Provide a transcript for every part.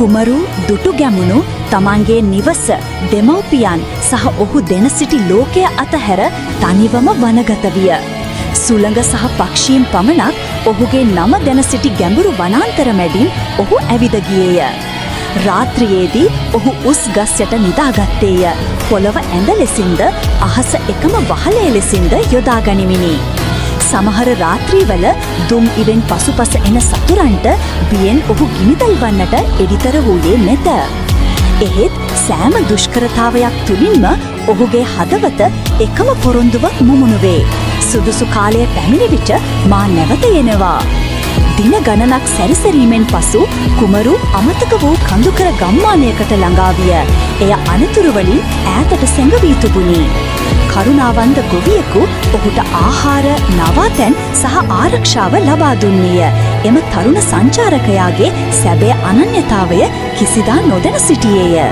කුමරු දුටු ගැමුණු තමන්ගේ නිවස දෙමව්පියන් සහ ඔහු දෙන සිටි ලෝකය අතහැර තනිවම වනගත විය. සුළඟ සහ පක්ෂීන් පමණක් ඔහුගේ නම දැන සිටි ගැඹුරු වනාන්තර මැදින් ඔහු ඇවිද ගියේය. රාත්‍රියේදී ඔහු උස් ගස් යට නිදාගත්තේය. පොළව ඇඳ ලෙසින්ද අහස එකම වහලේ ලෙසින්ද යොදා ගනිමිනි. සමහර රාත්‍රීවල දුම් ඉවෙන් පසුපස එන සතුරන්ට බියෙන් ඔහු ගිනිදල් වන්නට එඩිතර වූයේ නැත. එහෙත් සෑම දුෂ්කරතාවයක් තුළින්ම ඔහුගේ හදවත එකම පොරොන්දුවක් මුමුණු වේ. සුදුසු කාලය පැමිණි විට මා නැවත එනවා. දින ගණනක් සැරිසරීමෙන් පසු කුමරු අමතක වූ කඳුකර ගම්මානයකට ළඟා විය. එය අනතුරුවලින් ඈතට සැඟවී තිබුණි. කරුණාවන්ත ගොවියෙකු ඔහුට ආහාර, නවාතැන් සහ ආරක්ෂාව ලබා දුන්නේය. එම තරුණ සංචාරකයාගේ සැබෑ අනන්‍යතාවය කිසිදා නොදැන සිටියේය.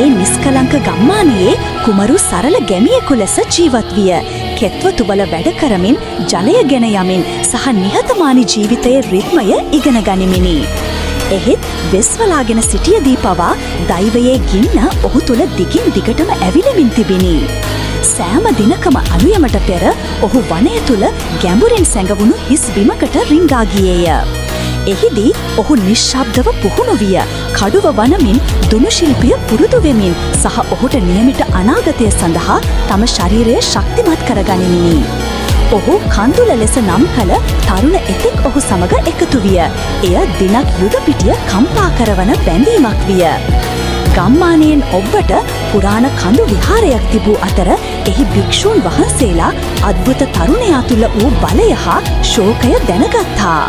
ඒ නිස්කලංක ගම්මානයේ කුමරු සරල ගැමියෙකු ලෙස ජීවත් විය. කෙත්ව තුබල වැඩ කරමින්, ජලය ගෙන යමින් සහ නිහතමානී ජීවිතයේ රිද්මය ඉගෙන ගනිමිනි. එහෙත් වෙස්වලාගෙන සිටියදී පවා දෛවයේ ගින්න ඔහු තුළ දිගින් දිගටම ඇවිලෙමින් තිබිණි. සෑම දිනකම අලුයමට පෙර ඔහු වනය තුළ ගැඹුරින් සැඟවුණු හිස් බිමකට රිංගා ගියේය. එහිදී ඔහු නිශ්ශබ්දව පුහුණු විය. කඩුව වනමින්, දුනු ශිල්පිය පුරුදු වෙමින් සහ ඔහුට නියමිත අනාගතය සඳහා තම ශරීරය ශක්තිමත් කරගනිමිනි. ඔහු කඳුල ලෙස නම් කළ තරුණ එතෙක් ඔහු සමග එකතු විය. එය දිනක් යුද පිටිය කම්පා කරවන බැඳීමක් විය. ගම්මානයෙන් ඔබ්බට පුරාණ කඳු විහාරයක් තිබූ අතර එහි භික්ෂූන් වහන්සේලා අද්භුත තරුණයා තුළ වූ බලය හා ශෝකය දැනගත්තා.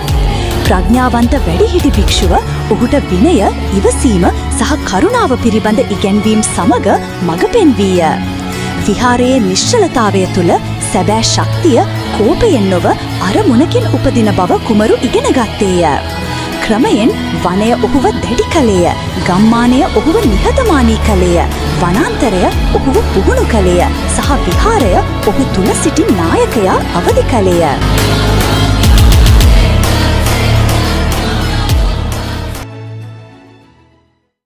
ප්‍රඥාවන්ත වැඩිහිටි භික්ෂුව ඔහුට විනය, ඉවසීම සහ කරුණාව පිළිබඳ ඉගැන්වීම් සමග මඟ පෙන්වීය. විහාරයේ නිශ්චලතාවය තුළ සැබෑ ශක්තිය කෝපයෙන් නොව අරමුණකින් උපදින බව කුමරු ඉගෙන ගත්තේය. ක්‍රමයෙන් වනය ඔහුව දැඩි කළේය. ගම්මානය ඔහුව නිහතමානී කළේය. වනාන්තරය ඔහුව පුහුණු කළේය. සහ විහාරය ඔහු තුළ සිටි නායකයා අවදි කළේය.